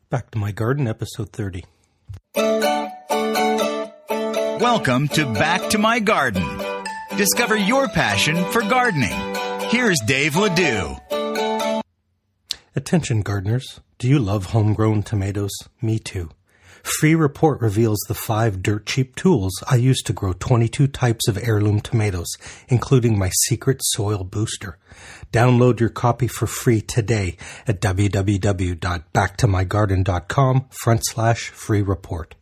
Back to My Garden, episode 30. Welcome to Back to My Garden. Discover your passion for gardening. Here's Dave Ledoux. Attention gardeners, do you love homegrown tomatoes? Me too. Free Report reveals the 5 dirt cheap tools I use to grow 22 types of heirloom tomatoes, including my secret soil booster. Download your copy for free today at www.backtomygarden.com/free report.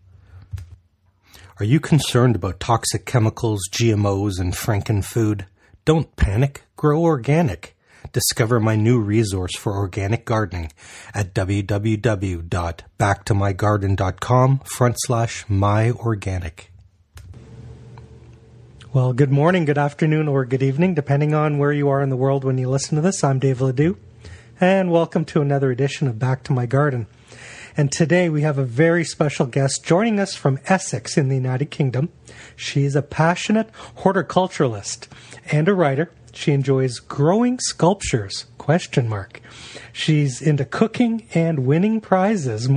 Are you concerned about toxic chemicals, GMOs, and frankenfood? Don't panic. Grow organic. Discover my new resource for organic gardening at www.backtomygarden.com/myorganic. Well, good morning, good afternoon, or good evening, depending on where you are in the world when you listen to this. I'm Dave Ledoux, and welcome to another edition of Back to My Garden. And today we have a very special guest joining us from Essex in the United Kingdom. She's a passionate horticulturalist and a writer. She enjoys growing sculptures, ? She's into cooking and winning prizes, ?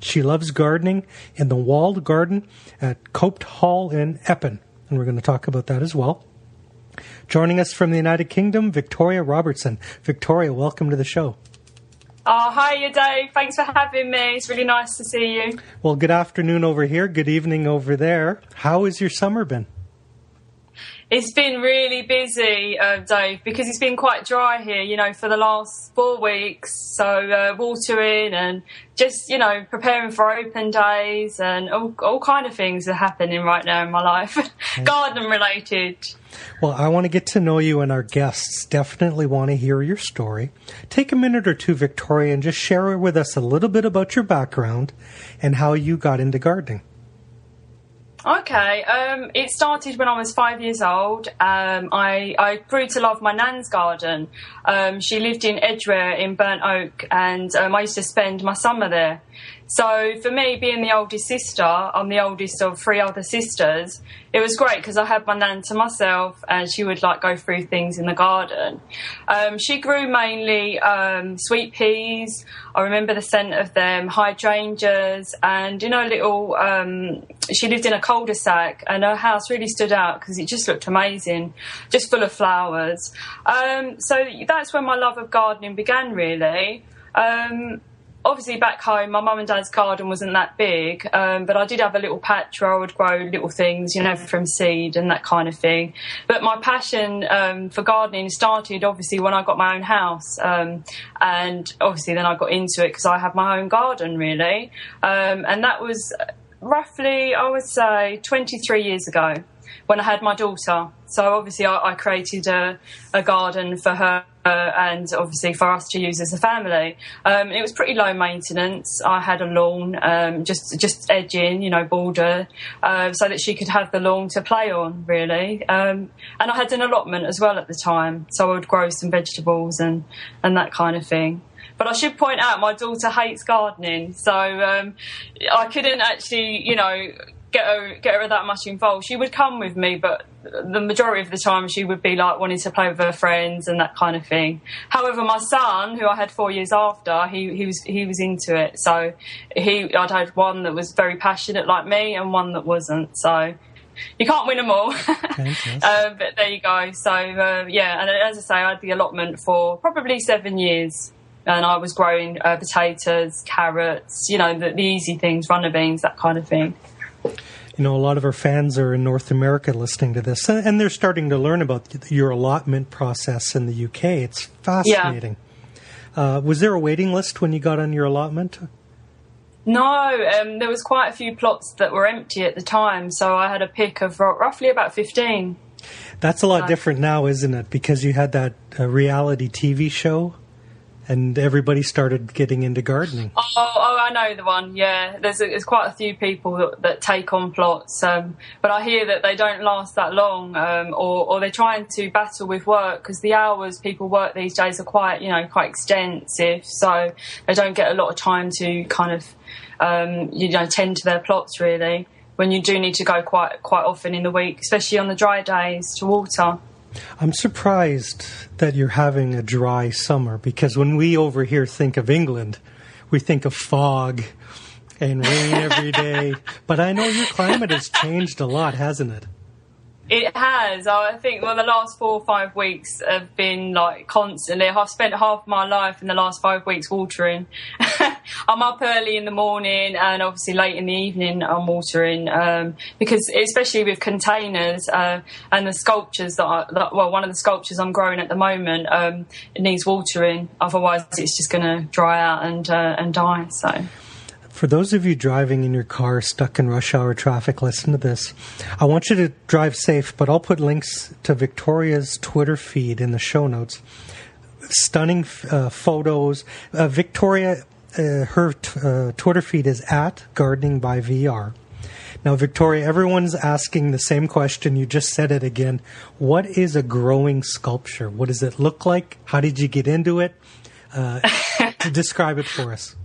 She loves gardening in the walled garden at Coped Hall in Epping, and we're going to talk about that as well. Joining us from the United Kingdom, Victoria Robertson. Victoria, welcome to the show. Oh, hiya, Dave. Thanks for having me. It's really nice to see you. Well, good afternoon over here. Good evening over there. How has your summer been? It's been really busy, Dave, because it's been quite dry here, for the last 4 weeks. So watering and just, preparing for open days and all kind of things are happening right now in my life, garden related. Well, I want to get to know you, and our guests definitely want to hear your story. Take a minute or two, Victoria, and just share with us a little bit about your background and how you got into gardening. Okay, it started when I was 5 years old. I grew to love my nan's garden. She lived in Edgware in Burnt Oak, and I used to spend my summer there. So for me, being the oldest sister, I'm the oldest of 3 other sisters, it was great because I had my nan to myself and she would go through things in the garden. She grew mainly sweet peas. I remember the scent of them, hydrangeas, and she lived in a cul-de-sac and her house really stood out because it just looked amazing, just full of flowers. So that's when my love of gardening began, really. Obviously, back home, my mum and dad's garden wasn't that big, but I did have a little patch where I would grow little things, from seed and that kind of thing. But my passion for gardening started, obviously, when I got my own house. And obviously, then I got into it because I had my own garden, really. And that was roughly, I would say, 23 years ago when I had my daughter. So obviously, I created a garden for her. And obviously for us to use as a family. It was pretty low maintenance. I had a lawn, just edging, border, so that she could have the lawn to play on, really. And I had an allotment as well at the time, so I would grow some vegetables and that kind of thing. But I should point out my daughter hates gardening, so I couldn't actually, get her that much involved. She would come with me, but the majority of the time she would be wanting to play with her friends and that kind of thing. However, my son, who I had 4 years after, he was into it. So I'd had one that was very passionate like me and one that wasn't. So you can't win them all. But there you go. So and as I say, I had the allotment for probably 7 years. And I was growing potatoes, carrots, the easy things, runner beans, that kind of thing. A lot of our fans are in North America listening to this, and they're starting to learn about your allotment process in the UK. It's fascinating. Yeah. Was there a waiting list when you got on your allotment? No, there was quite a few plots that were empty at the time, so I had a pick of roughly about 15. That's a lot different now, isn't it? Because you had that reality TV show. And everybody started getting into gardening. Oh, I know the one, yeah. There's quite a few people that take on plots, but I hear that they don't last that long, or they're trying to battle with work because the hours people work these days are quite extensive, so they don't get a lot of time to kind of, tend to their plots, really, when you do need to go quite often in the week, especially on the dry days to water. I'm surprised that you're having a dry summer, because when we over here think of England, we think of fog and rain every day. But I know your climate has changed a lot, hasn't it? It has. I think, the last 4 or 5 weeks have been like constantly. I've spent half my life in the last 5 weeks watering. I'm up early in the morning and obviously late in the evening I'm watering because especially with containers and the sculptures one of the sculptures I'm growing at the moment, it needs watering. Otherwise it's just going to dry out and die. So. For those of you driving in your car stuck in rush hour traffic, listen to this. I want you to drive safe, but I'll put links to Victoria's Twitter feed in the show notes. Stunning photos. Victoria, her Twitter feed is at Gardening by VR. Now, Victoria, everyone's asking the same question. You just said it again. What is a growing sculpture? What does it look like? How did you get into it? Describe it for us.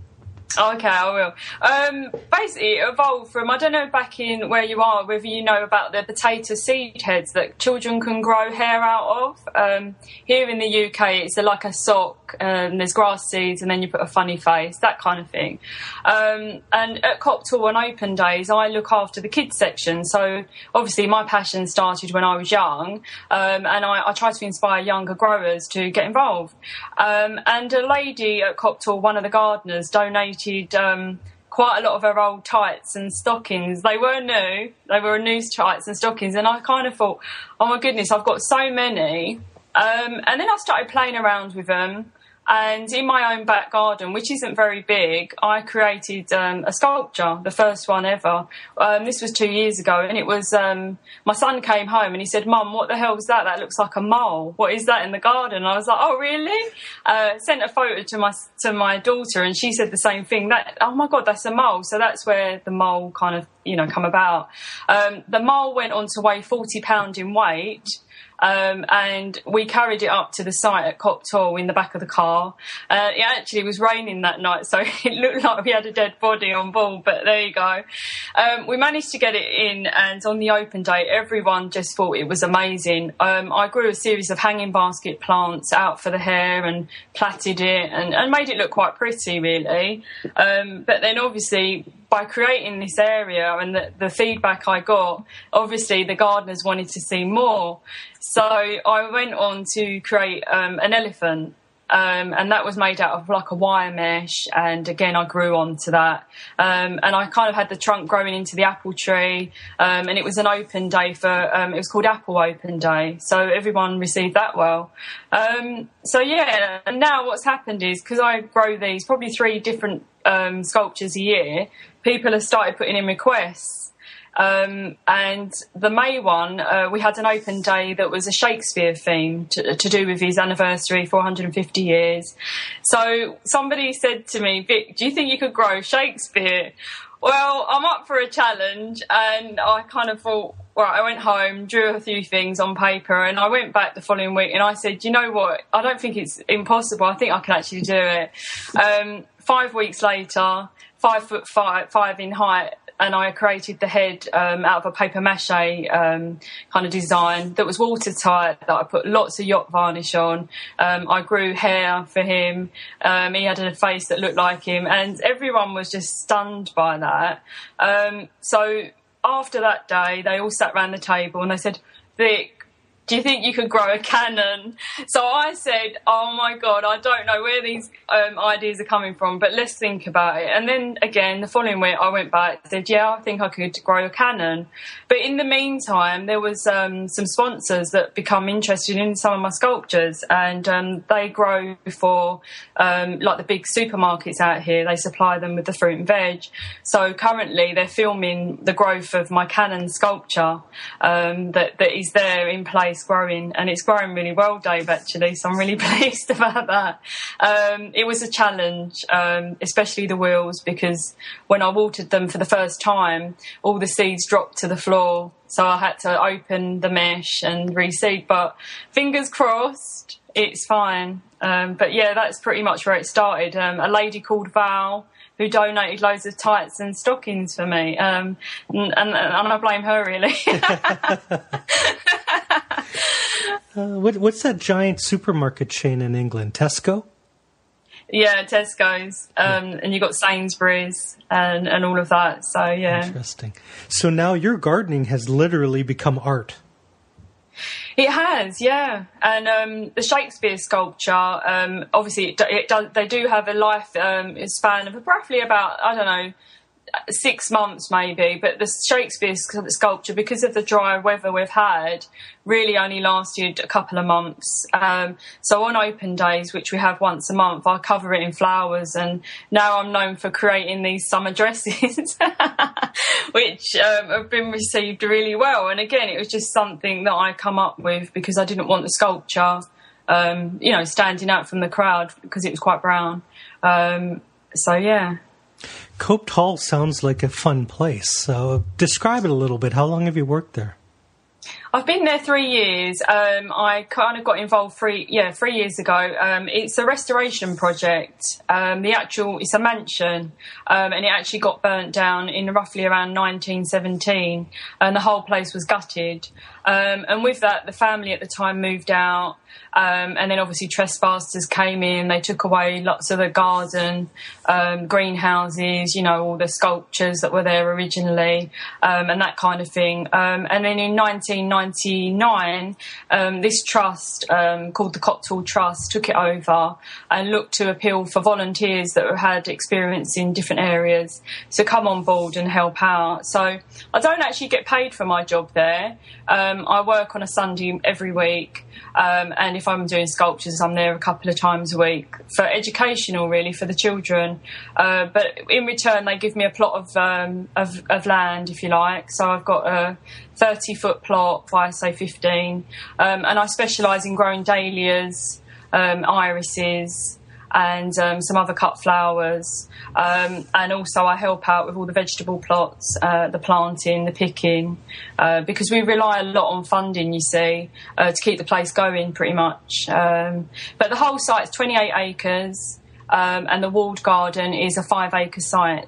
Okay, I will. Basically, it evolved from, I don't know back in where you are, whether you know about the potato seed heads that children can grow hair out of. Here in the UK, it's like a sock, there's grass seeds, and then you put a funny face, that kind of thing. And at Copthall on open days, I look after the kids section. So obviously my passion started when I was young, and I try to inspire younger growers to get involved. And a lady at Copthall, one of the gardeners, donated quite a lot of her old tights and stockings. They were new. They were new tights and stockings. And I kind of thought, oh my goodness, I've got so many. And then I started playing around with them. And in my own back garden, which isn't very big, I created a sculpture, the first one ever. This was 2 years ago, and it was my son came home and he said, "Mum, what the hell is that? That looks like a mole. What is that in the garden?" And I was like, "Oh, really?" Sent a photo to my daughter, and she said the same thing. Oh my God, that's a mole. So that's where the mole kind of come about. The mole went on to weigh 40 pounds in weight. And we carried it up to the site at Copthall in the back of the car. It actually was raining that night, so it looked like we had a dead body on board, but there you go. We managed to get it in, and on the open day, everyone just thought it was amazing. I grew a series of hanging basket plants out for the hair and plaited it and made it look quite pretty, really. But then obviously, by creating this area and the feedback I got, obviously the gardeners wanted to see more. So I went on to create an elephant, and that was made out of like a wire mesh. And again, I grew onto that. And I kind of had the trunk growing into the apple tree. And it was an open day it was called Apple Open Day. So everyone received that well. So yeah, and now what's happened is, because I grow these, probably 3 different sculptures a year, people have started putting in requests. And the May one, we had an open day that was a Shakespeare theme to do with his anniversary, 450 years. So somebody said to me, "Vic, do you think you could grow Shakespeare?" Well, I'm up for a challenge, and I kind of thought, I went home, drew a few things on paper, and I went back the following week and I said, "You know what? I don't think it's impossible. I think I can actually do it." 5 weeks later, 5'5" in height, and I created the head out of a paper mache kind of design that was watertight, that I put lots of yacht varnish on. I grew hair for him. He had a face that looked like him, and everyone was just stunned by that. So after that day, they all sat around the table and they said, "Vic, do you think you could grow a cannon?" So I said, "Oh my God, I don't know where these ideas are coming from, but let's think about it." And then again, the following week, I went back and said, "Yeah, I think I could grow a cannon." But in the meantime, there was some sponsors that become interested in some of my sculptures, and they grow for like the big supermarkets out here. They supply them with the fruit and veg. So currently, they're filming the growth of my cannon sculpture that is there in place, growing, and it's growing really well, Dave, actually, so I'm really pleased about that. It was a challenge, especially the wheels, because when I watered them for the first time, all the seeds dropped to the floor, so I had to open the mesh and reseed, but fingers crossed, it's fine. But yeah, that's pretty much where it started. A lady called Val, who donated loads of tights and stockings for me, and I blame her, really. What's that giant supermarket chain in England? Tesco? Yeah, Tesco's, and you got Sainsbury's and all of that. So yeah, interesting. So now your gardening has literally become art. It has, yeah. And the Shakespeare sculpture, obviously, they do have a life span of roughly about, I don't know, 6 months maybe, but the Shakespeare sculpture, because of the dry weather we've had, really only lasted a couple of months. So on open days, which we have once a month, I cover it in flowers, and now I'm known for creating these summer dresses, which have been received really well. And again, it was just something that I come up with because I didn't want the sculpture, standing out from the crowd because it was quite brown. So yeah. Coped Hall sounds like a fun place. So describe it a little bit. How long have you worked there? I've been there 3 years. I kind of got involved 3 years ago. It's a restoration project. It's a mansion, and it actually got burnt down in roughly around 1917, and the whole place was gutted. And with that, the family at the time moved out. And then obviously trespassers came in, they took away lots of the garden, greenhouses, all the sculptures that were there originally, and that kind of thing. And then in 1999, this trust, called the Cocktail Trust, took it over and looked to appeal for volunteers that had experience in different areas to come on board and help out. So I don't actually get paid for my job there. I work on a Sunday every week. And if I'm doing sculptures, I'm there a couple of times a week for educational, really, for the children. But in return, they give me a plot of land, if you like. So I've got a 30-foot plot by, say, 15. And I specialise in growing dahlias, irises, and some other cut flowers. And also I help out with all the vegetable plots, the planting, the picking, because we rely a lot on funding, you see, to keep the place going pretty much. But the whole site's 28 acres, and the walled garden is a 5-acre site.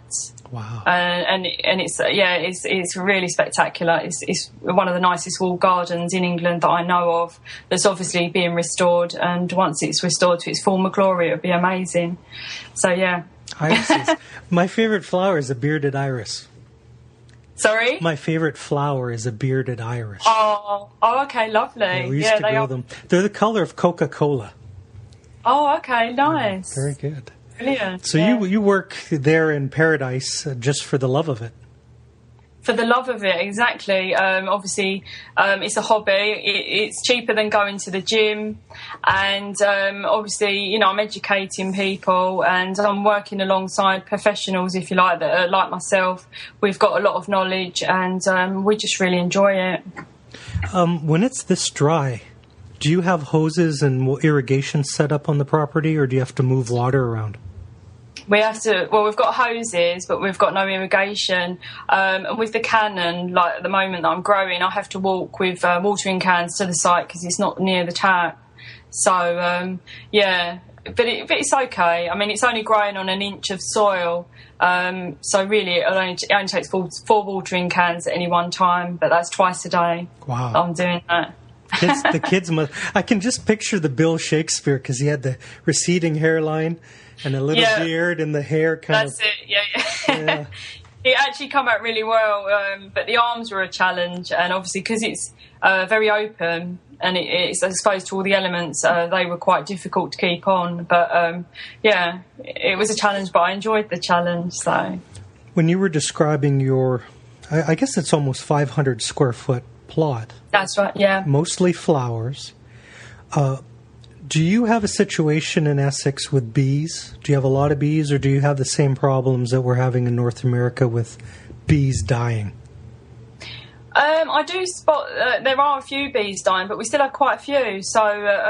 Wow. And it's really spectacular. It's one of the nicest walled gardens in England that I know of, that's obviously being restored, and once it's restored to its former glory, it'll be amazing. So yeah. Irises. My favorite flower is a bearded iris. Sorry? My favorite flower is a bearded iris. Oh, okay, lovely. Yeah, we used to grow them. They're the color of Coca-Cola. Oh, okay, nice. Very good. Brilliant. So you work there in paradise just for the love of it. For the love of it, exactly. Obviously, it's a hobby. It's cheaper than going to the gym. And obviously, I'm educating people, and I'm working alongside professionals, if you like, that are like myself. We've got a lot of knowledge, and we just really enjoy it. When it's this dry, do you have hoses and irrigation set up on the property, or do you have to move water around? We have to, we've got hoses, but we've got no irrigation. And with the cannon, like at the moment that I'm growing, I have to walk with watering cans to the site because it's not near the tap. So, but it's okay. I mean, it's only growing on an inch of soil. So really, it only takes four watering cans at any one time, but that's twice a day. Wow. I'm doing that. The kids must, I can just picture the Bill Shakespeare, because he had the receding hairline and a little beard and the hair kind of... That's it, yeah. It actually come out really well, but the arms were a challenge, and obviously because it's very open and it's exposed to all the elements, they were quite difficult to keep on. But it was a challenge, but I enjoyed the challenge. So, when you were describing your, I guess it's almost 500 square foot plot. That's right, yeah. Mostly flowers. Do you have a situation in Essex with bees? Do you have a lot of bees, or do you have the same problems that we're having in North America with bees dying? I do spot there are a few bees dying, but we still have quite a few. So,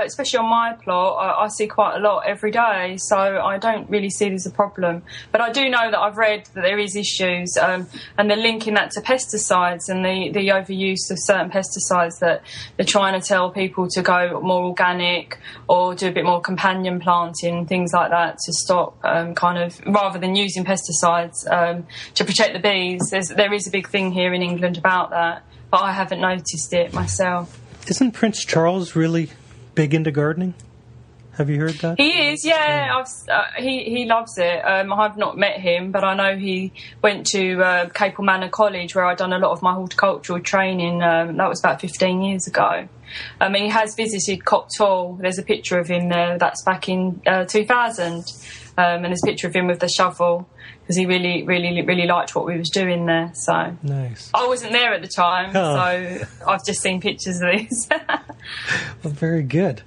especially on my plot, I see quite a lot every day. So I don't really see this as a problem. But I do know that I've read that there is issues, and they're linking that to pesticides and the overuse of certain pesticides, that they're trying to tell people to go more organic or do a bit more companion planting, things like that, to stop rather than using pesticides to protect the bees. There is a big thing here in England about that. But I haven't noticed it myself. Isn't Prince Charles really big into gardening? Have you heard that? He is, yeah. He loves it. I've not met him, but I know he went to Capel Manor College, where I'd done a lot of my horticultural training. That was about 15 years ago. He has visited Copthall. There's a picture of him there. That's back in 2000. And there's a picture of him with the shovel, because he really liked what we was doing there. So nice. I wasn't there at the time, so I've just seen pictures of this. Well, very good.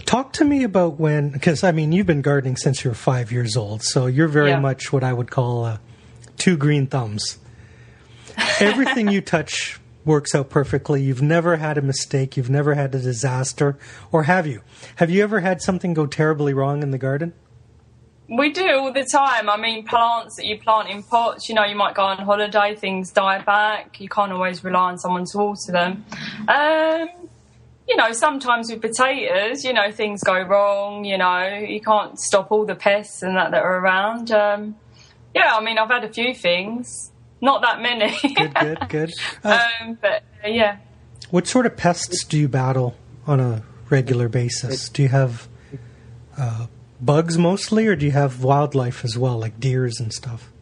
Talk to me about because you've been gardening since you were 5 years old, so you're very much what I would call two green thumbs. Everything you touch works out perfectly. You've never had a mistake. You've never had a disaster. Or have you? Have you ever had something go terribly wrong in the garden? We do all the time. Plants that you plant in pots, you might go on holiday, things die back. You can't always rely on someone to water them. Sometimes with potatoes, things go wrong, you can't stop all the pests and that are around. I've had a few things, not that many. Good. But, yeah. What sort of pests do you battle on a regular basis? Do you have bugs mostly, or do you have wildlife as well, like deers and stuff?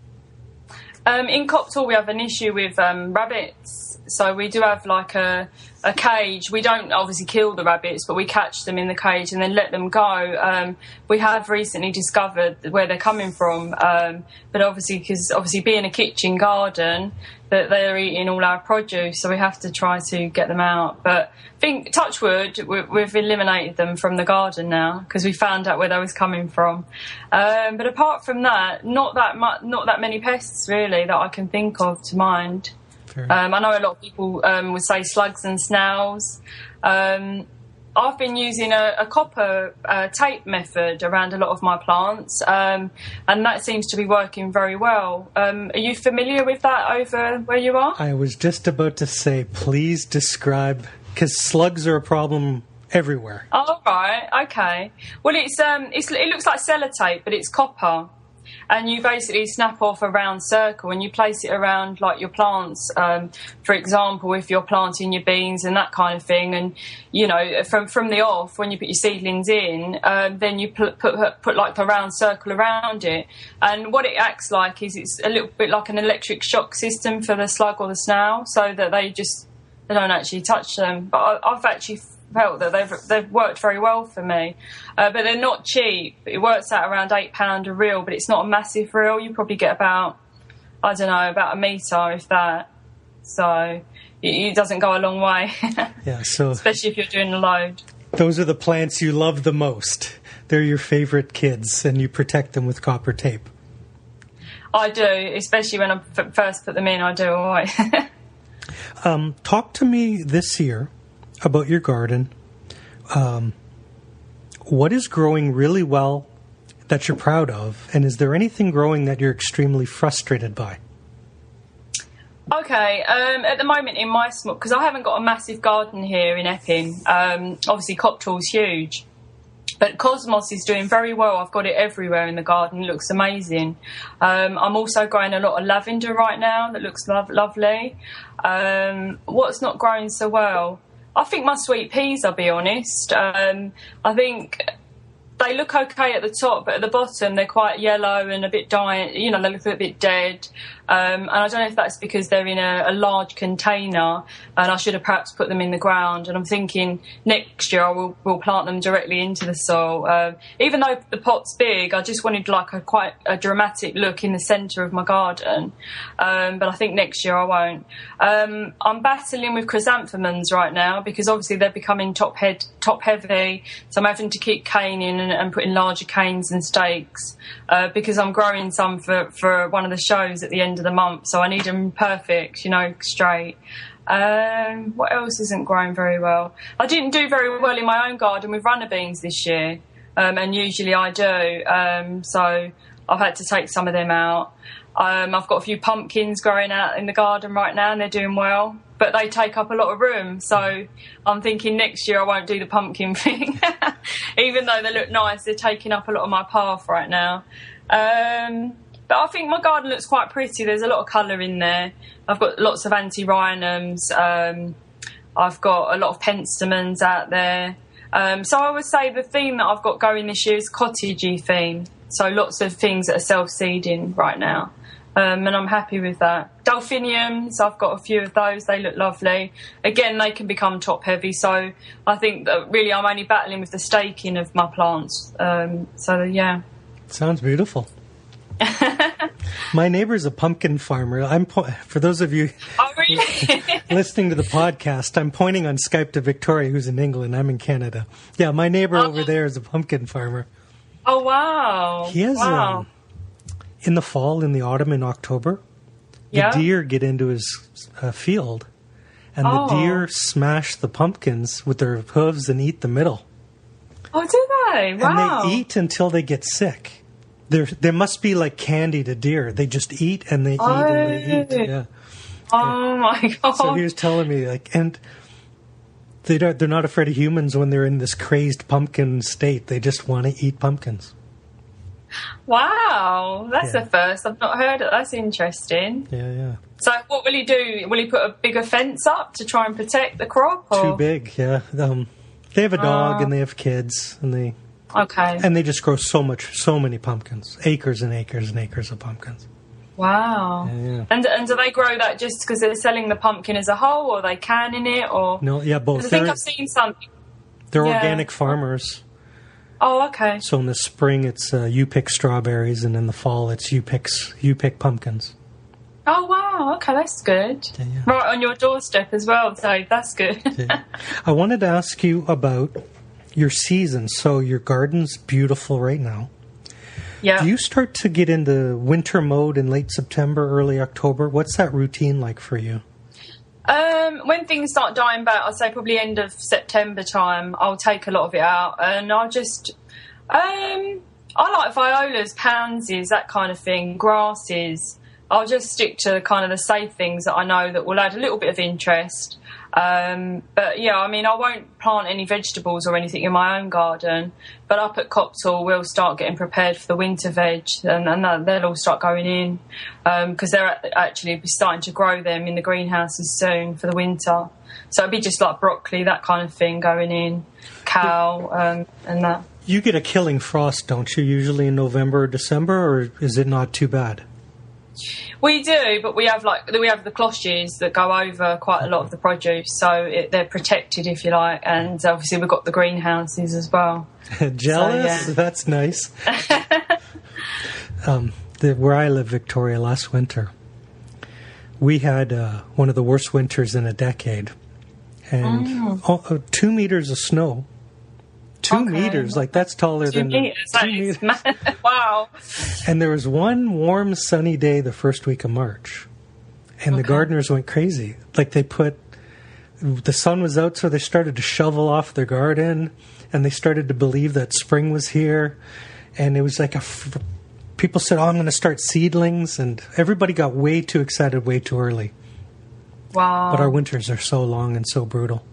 In Copthall, we have an issue with rabbits. So we do have like a cage. We don't obviously kill the rabbits, but we catch them in the cage and then let them go. We have recently discovered where they're coming from, but obviously being a kitchen garden, that they're eating all our produce, so we have to try to get them out. But I think, touch wood, we've eliminated them from the garden now, because we found out where they was coming from. But apart from that, not that many pests really that I can think of to mind. I know a lot of people would say slugs and snails. I've been using a copper tape method around a lot of my plants, and that seems to be working very well. Are you familiar with that over where you are? I was just about to say, please describe, because slugs are a problem everywhere. Oh, right, okay. Well, it looks like sellotape, but it's copper. And you basically snap off a round circle and you place it around like your plants. For example, if you're planting your beans and that kind of thing, and from the off, when you put your seedlings in, then you put like a round circle around it. And what it acts like is it's a little bit like an electric shock system for the slug or the snail, so that they don't actually touch them. But I've actually felt that they've worked very well for me, but they're not cheap. It works out around £8 a reel, but it's not a massive reel. You probably get about a metre, if that. So it doesn't go a long way. Yeah. So especially if you're doing a load. Those are the plants you love the most. They're your favourite kids, and you protect them with copper tape. I do, especially when I first put them in. I do always. Talk to me this year about your garden. What is growing really well that you're proud of, and is there anything growing that you're extremely frustrated by? Okay, at the moment in my small, because I haven't got a massive garden here in Epping, obviously Copthall's huge, but Cosmos is doing very well. I've got it everywhere in the garden. It looks amazing. I'm also growing a lot of lavender right now that looks lovely. What's not growing so well? I think my sweet peas, I'll be honest. I think they look okay at the top, but at the bottom they're quite yellow and a bit dying. They look a bit dead. And I don't know if that's because they're in a large container, and I should have perhaps put them in the ground. And I'm thinking next year we'll plant them directly into the soil. Even though the pot's big, I just wanted like quite a dramatic look in the centre of my garden. But I think next year I won't. I'm battling with chrysanthemums right now, because obviously they're becoming top heavy. So I'm having to keep caning and putting larger canes and stakes, because I'm growing some for one of the shows at the end of the month, so I need them perfect, straight. What else isn't growing very well? I didn't do very well in my own garden with runner beans this year, and usually I do, so I've had to take some of them out. I've got a few pumpkins growing out in the garden right now, and they're doing well, but they take up a lot of room, so I'm thinking next year I won't do the pumpkin thing. Even though they look nice, they're taking up a lot of my path right now. But I think my garden looks quite pretty. There's a lot of colour in there. I've got lots of antirrhinums. I've got a lot of penstemons out there. So I would say the theme that I've got going this year is cottagey theme. So lots of things that are self-seeding right now. And I'm happy with that. Delphiniums, I've got a few of those. They look lovely. Again, they can become top-heavy. So I think that really I'm only battling with the staking of my plants. So, yeah. Sounds beautiful. My neighbor's a pumpkin farmer. For those of you listening to the podcast, I'm pointing on Skype to Victoria, who's in England. I'm in Canada. Yeah, my neighbor over there is a pumpkin farmer. Oh, wow. He has, in the fall, in the autumn, in October, the deer get into his field, and the deer smash the pumpkins with their hooves and eat the middle. Oh, do they? Wow. And they eat until they get sick. There must be like candy to deer. They just eat and they eat and they eat. Yeah. Oh my God. So he was telling me, like, and they're not afraid of humans when they're in this crazed pumpkin state. They just want to eat pumpkins. Wow, that's the first. I've not heard it. That's interesting. Yeah. So what will he do? Will he put a bigger fence up to try and protect the crop? Or? Too big, yeah. They have a dog and they have kids and they... Okay. And they just grow so many pumpkins. Acres and acres and acres of pumpkins. Wow. Yeah. And do they grow that just because they're selling the pumpkin as a whole, or are they canning it, or? No, yeah, both. I think I've seen something. They're organic farmers. Oh, okay. So in the spring it's you pick strawberries, and in the fall it's you pick pumpkins. Oh wow, okay, that's good. Yeah. Right on your doorstep as well, so that's good. Yeah. I wanted to ask you about your season. So your garden's beautiful right now. Yeah. Do you start to get into winter mode in late September, early October? What's that routine like for you? When things start dying back, I'd say probably end of September time, I'll take a lot of it out, and I'll just I like violas, pansies, that kind of thing, grasses. I'll just stick to kind of the safe things that I know that will add a little bit of interest. But yeah, I mean, I won't plant any vegetables or anything in my own garden, but up at Copthall we'll start getting prepared for the winter veg, and they'll all start going in, because they're actually starting to grow them in the greenhouses soon for the winter. So it'll be just like broccoli, that kind of thing going in, and that. You get a killing frost, don't you, usually in November or December, or is it not too bad? We do, but we have the cloches that go over quite a lot of the produce, so they're protected, if you like, and obviously we've got the greenhouses as well. Jealous? So, yeah. That's nice. Where I live, Victoria, last winter, we had one of the worst winters in a decade, and 2 meters of snow. 2 meters, like that's taller than 2 meters. Wow. And there was one warm, sunny day the first week of March, and the gardeners went crazy. Like the sun was out, so they started to shovel off their garden, and they started to believe that spring was here. And it was like people said, "Oh, I'm going to start seedlings," and everybody got way too excited, way too early. Wow. But our winters are so long and so brutal.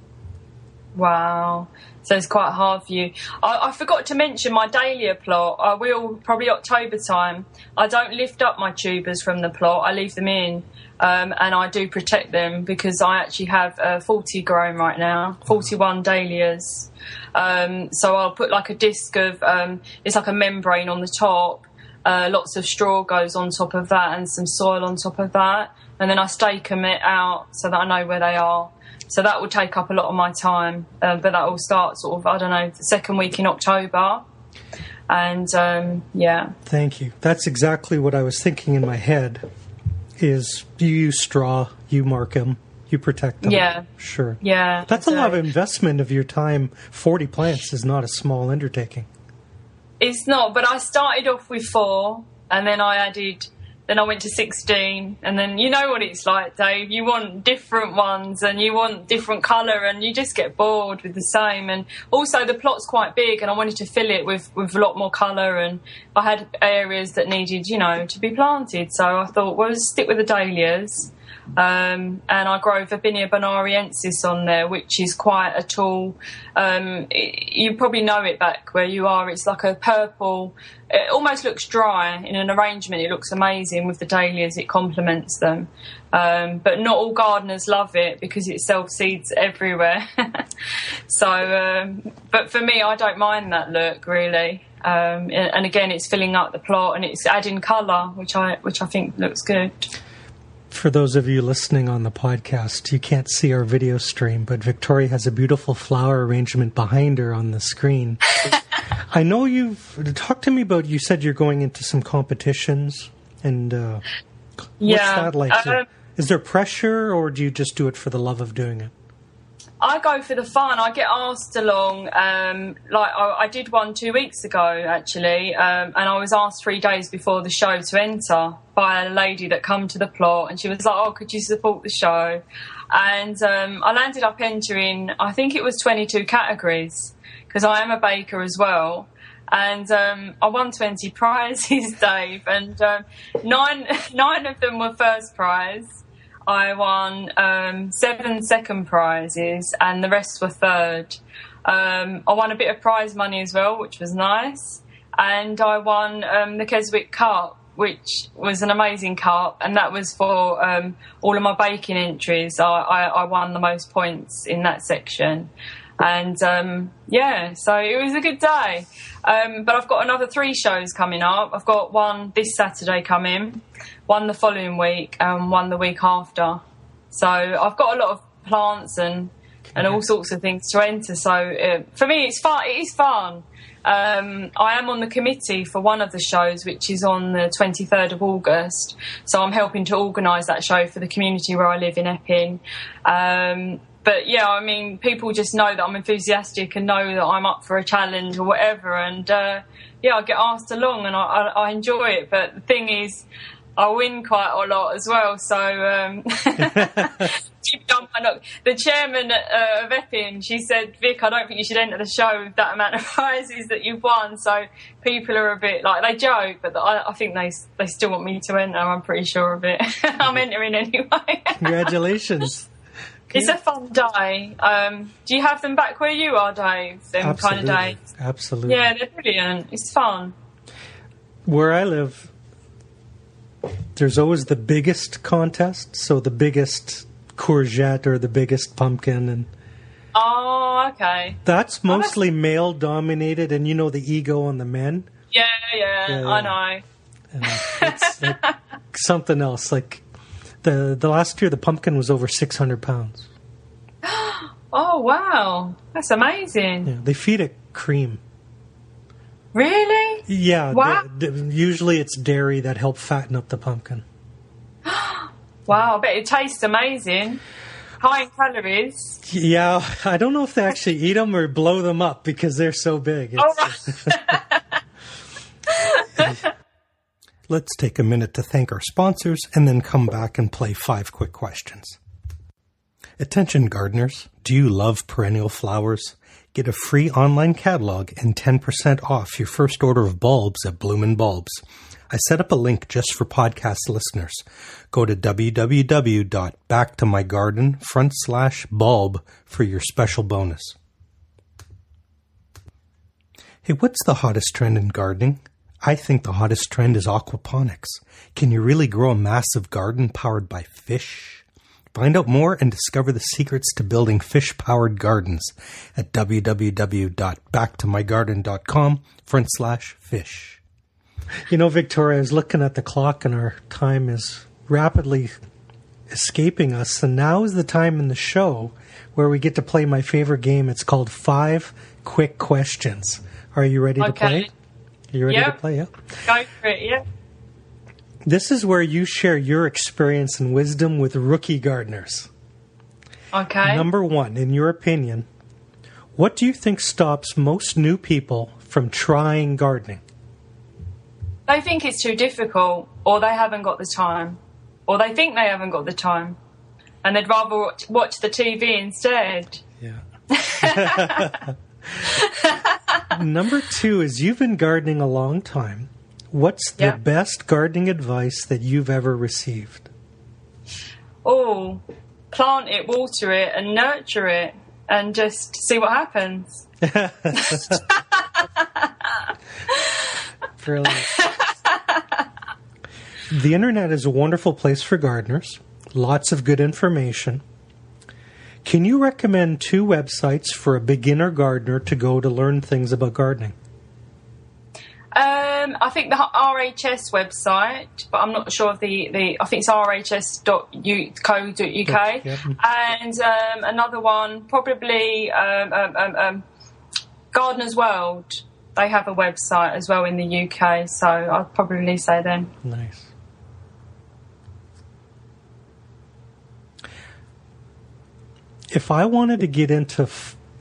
Wow. So it's quite hard for you. I forgot to mention my dahlia plot. I will, probably October time. I don't lift up my tubers from the plot. I leave them in, and I do protect them because I actually have 40 growing right now, 41 dahlias. So I'll put like a disc of, it's like a membrane on the top. Lots of straw goes on top of that and some soil on top of that. And then I stake them out so that I know where they are. So that will take up a lot of my time, but that will start sort of, I don't know, the second week in October. And, yeah. Thank you. That's exactly what I was thinking in my head, is you use straw, you mark them, you protect them. Yeah. Sure. Yeah. That's a lot of investment of your time. 40 plants is not a small undertaking. It's not, but I started off with 4, and then then I went to 16, and then you know what it's like, Dave. You want different ones, and you want different colour, and you just get bored with the same. And also the plot's quite big, and I wanted to fill it with a lot more colour, and I had areas that needed, to be planted. So I thought, well, just stick with the dahlias. And I grow Verbinia bonariensis on there, which is quite a tall, you probably know it back where you are. It's like a purple, it almost looks dry. In an arrangement, it looks amazing with the dahlias, it complements them. But not all gardeners love it because it self-seeds everywhere. So, but for me, I don't mind that look, really. And again, it's filling up the plot and it's adding colour, which I think looks good. For those of you listening on the podcast, you can't see our video stream, but Victoria has a beautiful flower arrangement behind her on the screen. I know you've talked to me about, you said you're going into some competitions, and what's that like? Is there pressure, or do you just do it for the love of doing it? I go for the fun. I get asked along. Like I did one 2 weeks ago, actually, and I was asked 3 days before the show to enter by a lady that come to the plot, and she was like, "Oh, could you support the show?" And I landed up entering, I think it was 22 categories, because I am a baker as well. And I won 20 prizes, Dave, and nine of them were first prize. I won 7 second prizes, and the rest were third. I won a bit of prize money as well, which was nice. And I won the Keswick Cup, which was an amazing cup, and that was for all of my baking entries. I won the most points in that section. And, so it was a good day. But I've got another 3 shows coming up. I've got one this Saturday coming, one the following week, and one the week after. So I've got a lot of plants and all sorts of things to enter. So for me, it's fun. It is fun. I am on the committee for one of the shows, which is on the 23rd of August. So I'm helping to organise that show for the community where I live in Epping. But yeah, I mean, people just know that I'm enthusiastic and know that I'm up for a challenge or whatever. And I get asked along and I enjoy it. But the thing is, I win quite a lot as well. So the chairman of Epping, she said, "Vic, I don't think you should enter the show with that amount of prizes that you've won." So people are a bit like, they joke, but I think they still want me to enter. I'm pretty sure of it. I'm entering anyway. Congratulations. It's a fun day. Do you have them back where you are, Dave? Them kind of days? Absolutely. Yeah, they're brilliant. It's fun. Where I live, there's always the biggest contest, so the biggest courgette or the biggest pumpkin. And oh, okay. That's mostly male-dominated, and you know the ego on the men? Yeah, I know. And it's like something else, like... The last year, the pumpkin was over 600 pounds. Oh, wow. That's amazing. Yeah, they feed it cream. Really? Yeah. Wow. Usually it's dairy that help fatten up the pumpkin. Wow, I bet it tastes amazing. High in calories. Yeah, I don't know if they actually eat them or blow them up because they're so big. Let's take a minute to thank our sponsors and then come back and play 5 quick questions. Attention gardeners, do you love perennial flowers? Get a free online catalog and 10% off your first order of bulbs at Bloomin' Bulbs. I set up a link just for podcast listeners. Go to www.BackToMyGarden/bulb for your special bonus. Hey, what's the hottest trend in gardening? I think the hottest trend is aquaponics. Can you really grow a massive garden powered by fish? Find out more and discover the secrets to building fish-powered gardens at www.BackToMyGarden.com/fish. You know, Victoria, I was looking at the clock and our time is rapidly escaping us. And now is the time in the show where we get to play my favorite game. It's called 5 Quick Questions. Are you ready to play? Are you ready to play? Yeah. Go for it, yeah. This is where you share your experience and wisdom with rookie gardeners. Okay. Number 1, in your opinion, what do you think stops most new people from trying gardening? They think it's too difficult, or they haven't got the time, or they think they haven't got the time, and they'd rather watch the TV instead. Yeah. Number 2 is you've been gardening a long time. What's the best gardening advice that you've ever received? oh, plant it, water it, and nurture it, and just see what happens. Brilliant. The internet is a wonderful place for gardeners. Lots of good information. Can you recommend 2 websites for a beginner gardener to go to learn things about gardening? I think the RHS website, but I'm not sure of I think it's rhs.co.uk. Yep. And another one, probably Gardener's World. They have a website as well in the UK, so I'd probably say them. Nice. If I wanted to get into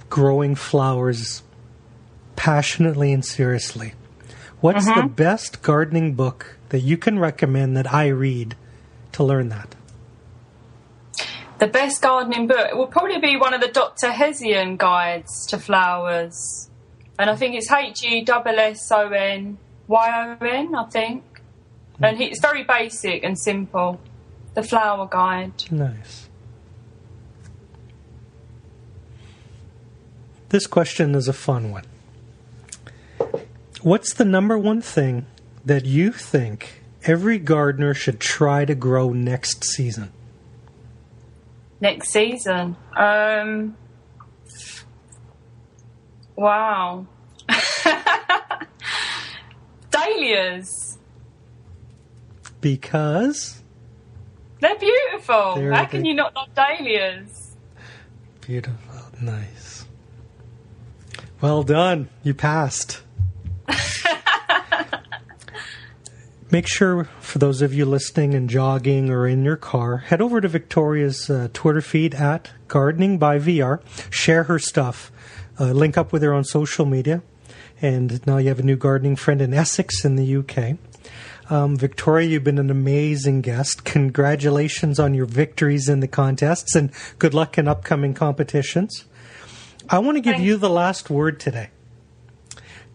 growing flowers passionately and seriously, what's the best gardening book that you can recommend that I read to learn that? The best gardening book will probably be one of the Dr. Hessian guides to flowers. And I think it's HESSONYON, I think. And it's very basic and simple. The Flower Guide. Nice. This question is a fun one. What's the number one thing that you think every gardener should try to grow next season? Next season? Wow. Dahlias. Because? They're beautiful. How can you not love dahlias? Beautiful. Nice. Well done. You passed. Make sure, for those of you listening and jogging or in your car, head over to Victoria's Twitter feed at Gardening by VR. Share her stuff. Link up with her on social media. And now you have a new gardening friend in Essex in the UK. Victoria, you've been an amazing guest. Congratulations on your victories in the contests, and good luck in upcoming competitions. I want to give you the last word today.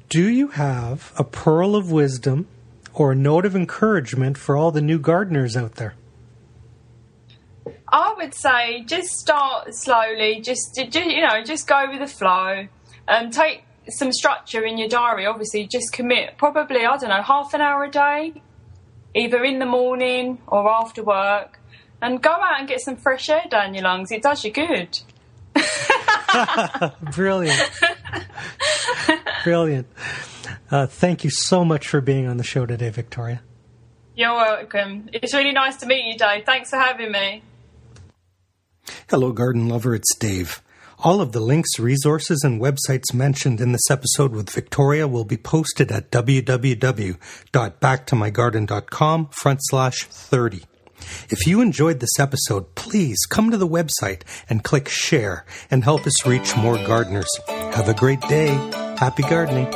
Do you have a pearl of wisdom or a note of encouragement for all the new gardeners out there? I would say just start slowly. Just go with the flow. Take some structure in your diary. Obviously, just commit probably, half an hour a day, either in the morning or after work, and go out and get some fresh air down your lungs. It does you good. Brilliant. Brilliant. Thank you so much for being on the show today, Victoria. You're welcome. It's really nice to meet you, Dave. Thanks for having me. Hello, garden lover. It's Dave. All of the links, resources, and websites mentioned in this episode with Victoria will be posted at www.backtomygarden.com/30. If you enjoyed this episode, please come to the website and click share and help us reach more gardeners. Have a great day. Happy gardening.